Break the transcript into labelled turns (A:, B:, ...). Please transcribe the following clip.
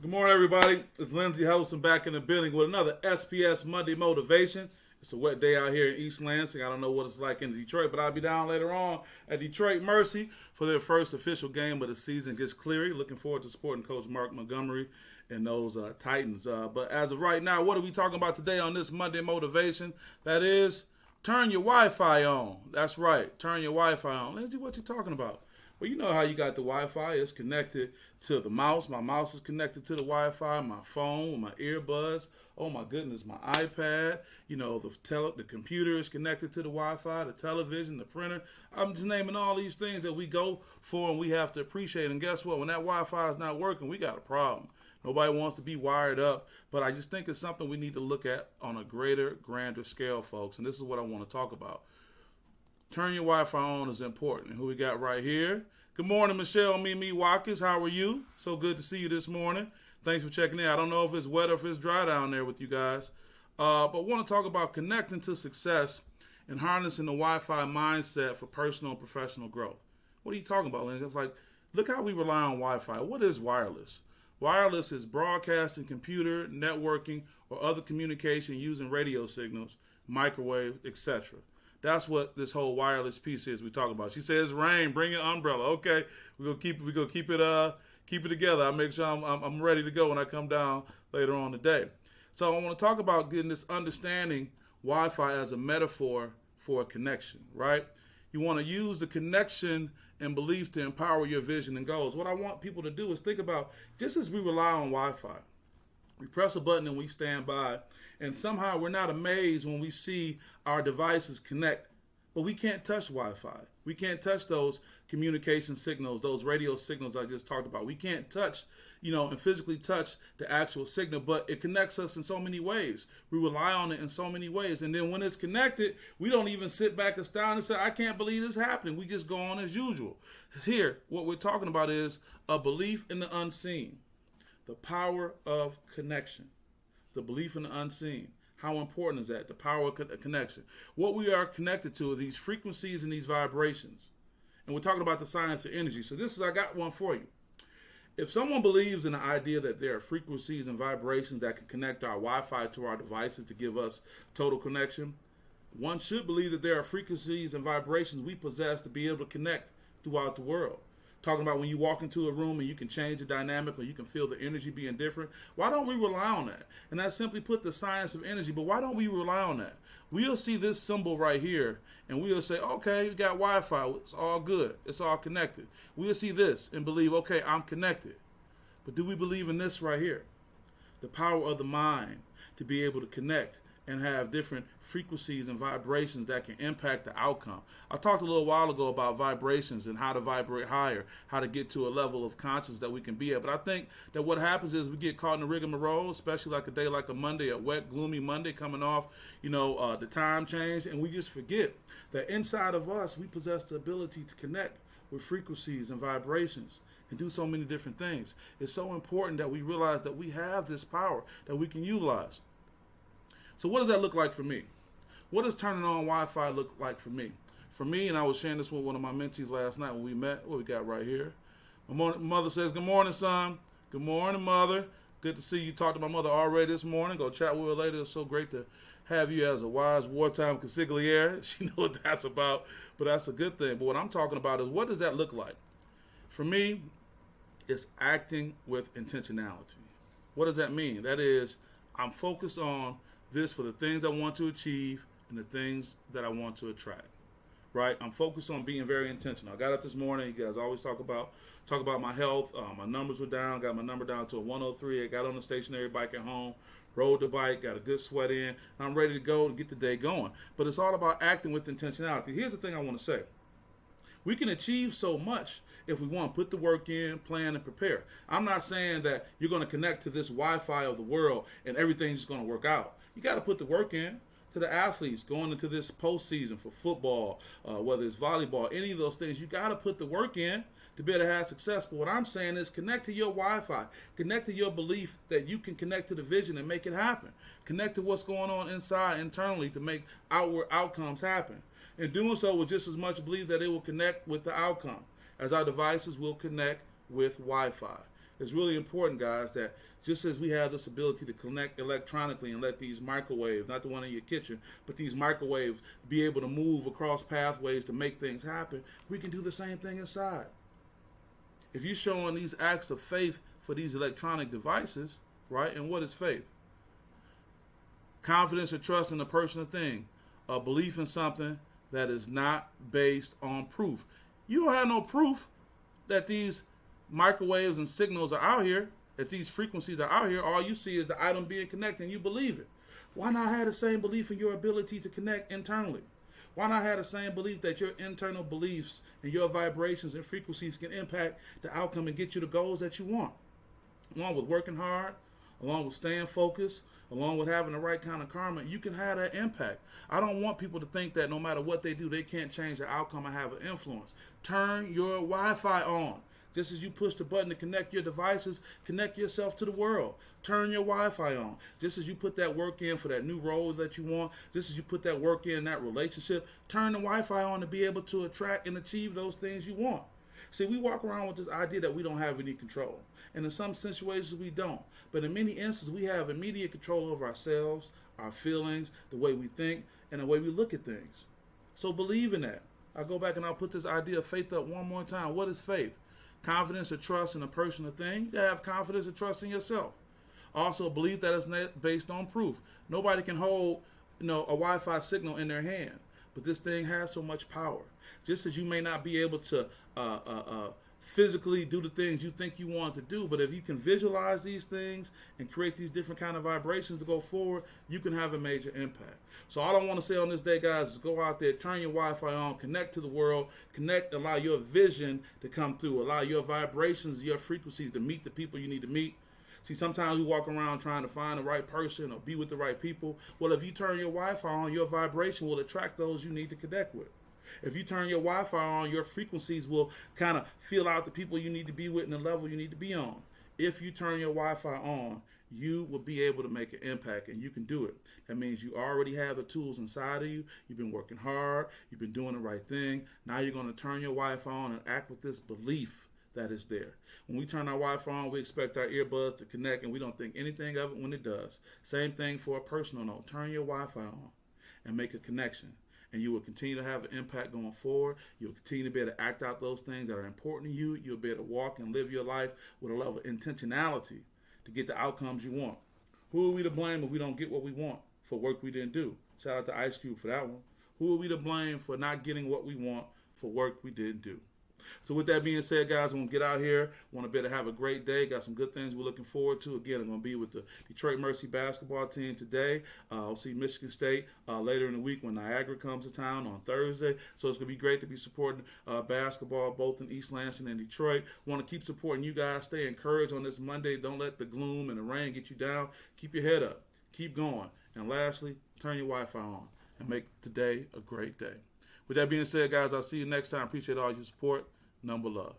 A: Good morning, everybody. It's Lindsey Huddleston back in the building with another SPS Monday Motivation. It's a wet day out here in East Lansing. I don't know what it's like in Detroit, but I'll be down later on at Detroit Mercy for their first official game of the season against Cleary. Looking forward to supporting Coach Mark Montgomery and those Titans. But as of right now, what are we talking about today on this Monday Motivation? That is, turn your Wi-Fi on. That's right, turn your Wi-Fi on. Lindsey, what you talking about? Well, you know how you got the Wi-Fi. It's connected to the mouse. My mouse is connected to the Wi-Fi. My phone, my earbuds. Oh, my goodness, my iPad. You know, the computer is connected to the Wi-Fi, the television, the printer. I'm just naming all these things that we go for and we have to appreciate. And guess what? When that Wi-Fi is not working, we got a problem. Nobody wants to be wired up. But I just think it's something we need to look at on a greater, grander scale, folks. And this is what I want to talk about. Turn your Wi-Fi on is important. And who we got right here? Good morning, Michelle Mimi Watkins. How are you? So good to see you this morning. Thanks for checking in. I don't know if it's wet or if it's dry down there with you guys. But I want to talk about connecting to success and harnessing the Wi-Fi mindset for personal and professional growth. What are you talking about, Lindsey? It's like, look how we rely on Wi-Fi. What is wireless? Wireless is broadcasting, computer, networking, or other communication using radio signals, microwave, etc. That's what this whole wireless piece is we talk about. She says, "Rain, bring an umbrella." Okay, we're gonna keep it together. I'll make sure I'm ready to go when I come down later on today. So I want to talk about getting this understanding Wi-Fi as a metaphor for a connection, right? You want to use the connection and belief to empower your vision and goals. What I want people to do is think about, just as we rely on Wi-Fi, we press a button and we stand by, and somehow we're not amazed when we see our devices connect, but we can't touch Wi-Fi. We can't touch those communication signals, those radio signals I just talked about. We can't touch, and physically touch the actual signal, but it connects us in so many ways. We rely on it in so many ways, and then when it's connected, we don't even sit back astounded and say, "I can't believe this happening." We just go on as usual. Here, what we're talking about is a belief in the unseen. The power of connection, the belief in the unseen. How important is that? The power of connection. What we are connected to are these frequencies and these vibrations. And we're talking about the science of energy. So I got one for you. If someone believes in the idea that there are frequencies and vibrations that can connect our Wi-Fi to our devices to give us total connection, one should believe that there are frequencies and vibrations we possess to be able to connect throughout the world. Talking about when you walk into a room and you can change the dynamic or you can feel the energy being different. Why don't we rely on that? And that's simply put, the science of energy. But why don't we rely on that? We'll see this symbol right here and we'll say, okay, we got Wi-Fi. It's all good. It's all connected. We'll see this and believe, okay, I'm connected. But do we believe in this right here? The power of the mind to be able to connect and have different frequencies and vibrations that can impact the outcome. I talked a little while ago about vibrations and how to vibrate higher, how to get to a level of consciousness that we can be at. But I think that what happens is we get caught in the rigmarole, especially like a day like a Monday, a wet, gloomy Monday coming off, the time change, and we just forget that inside of us, we possess the ability to connect with frequencies and vibrations and do so many different things. It's so important that we realize that we have this power that we can utilize. So what does that look like for me? What does turning on Wi-Fi look like for me? For me, and I was sharing this with one of my mentees last night when we met. What we got right here? My mother says, "Good morning, son." Good morning, mother. Good to see you. Talked to my mother already this morning. Go chat with her later. It's so great to have you as a wise wartime consigliere. She knows what that's about, but that's a good thing. But what I'm talking about is, what does that look like? For me, it's acting with intentionality. What does that mean? That is, I'm focused on this for the things I want to achieve and the things that I want to attract, right? I'm focused on being very intentional. I got up this morning. You guys always talk about my health. My numbers were down. Got my number down to a 103. I got on the stationary bike at home, rode the bike, got a good sweat in. I'm ready to go and get the day going. But it's all about acting with intentionality. Here's the thing I want to say. We can achieve so much if we want to put the work in, plan, and prepare. I'm not saying that you're going to connect to this Wi-Fi of the world and everything's just going to work out. You got to put the work in. To the athletes going into this postseason for football, whether it's volleyball, any of those things, you got to put the work in to be able to have success. But what I'm saying is, connect to your Wi-Fi. Connect to your belief that you can connect to the vision and make it happen. Connect to what's going on inside, internally, to make outward outcomes happen. And doing so with just as much belief that it will connect with the outcome, as our devices will connect with Wi-Fi. It's really important, guys, that just as we have this ability to connect electronically and let these microwaves, not the one in your kitchen, but these microwaves be able to move across pathways to make things happen, we can do the same thing inside. If you're showing these acts of faith for these electronic devices, right, and what is faith? Confidence or trust in a person or thing, a belief in something that is not based on proof. You don't have no proof that these microwaves and signals are out here, that these frequencies are out here. All you see is the item being connected and you believe it. Why not have the same belief in your ability to connect internally? Why not have the same belief that your internal beliefs and your vibrations and frequencies can impact the outcome and get you the goals that you want? Along with working hard, along with staying focused, along with having the right kind of karma, you can have that impact. I don't want people to think that no matter what they do, they can't change the outcome and have an influence. Turn your Wi-Fi on. Just as you push the button to connect your devices, connect yourself to the world. Turn your Wi-Fi on. Just as you put that work in for that new role that you want, just as you put that work in that relationship, turn the Wi-Fi on to be able to attract and achieve those things you want. See, we walk around with this idea that we don't have any control. And in some situations we don't. But in many instances we have immediate control over ourselves, our feelings, the way we think, and the way we look at things. So believe in that. I'll go back and I'll put this idea of faith up one more time. What is faith? Confidence or trust in a person or thing. You gotta have confidence and trust in yourself. Also, believe that it's based on proof. Nobody can hold, a Wi-Fi signal in their hand, but this thing has so much power. Just as you may not be able to physically do the things you think you want to do, but if you can visualize these things and create these different kind of vibrations to go forward, you can have a major impact. So all I want to say on this day, guys, is go out there, turn your Wi-Fi on, connect to the world, connect, allow your vision to come through, allow your vibrations, your frequencies to meet the people you need to meet. See, sometimes we walk around trying to find the right person or be with the right people. Well, if you turn your Wi-Fi on, your vibration will attract those you need to connect with. If you turn your Wi-Fi on, your frequencies will kind of feel out the people you need to be with and the level you need to be on. If you turn your Wi-Fi on, you will be able to make an impact, and you can do it. That means you already have the tools inside of you. You've been working hard. You've been doing the right thing. Now you're going to turn your Wi-Fi on and act with this belief that is there. When we turn our Wi-Fi on, we expect our earbuds to connect, and we don't think anything of it when it does. Same thing for a personal note. Turn your Wi-Fi on and make a connection. And you will continue to have an impact going forward. You'll continue to be able to act out those things that are important to you. You'll be able to walk and live your life with a level of intentionality to get the outcomes you want. Who are we to blame if we don't get what we want for work we didn't do? Shout out to Ice Cube for that one. Who are we to blame for not getting what we want for work we didn't do? So with that being said, guys, we're going to get out here. Want to be able to have a great day. Got some good things we're looking forward to. Again, I'm going to be with the Detroit Mercy basketball team today. I'll see Michigan State later in the week when Niagara comes to town on Thursday. So it's going to be great to be supporting basketball both in East Lansing and Detroit. Want to keep supporting you guys. Stay encouraged on this Monday. Don't let the gloom and the rain get you down. Keep your head up. Keep going. And lastly, turn your Wi-Fi on and make today a great day. With that being said, guys, I'll see you next time. Appreciate all your support. Number love.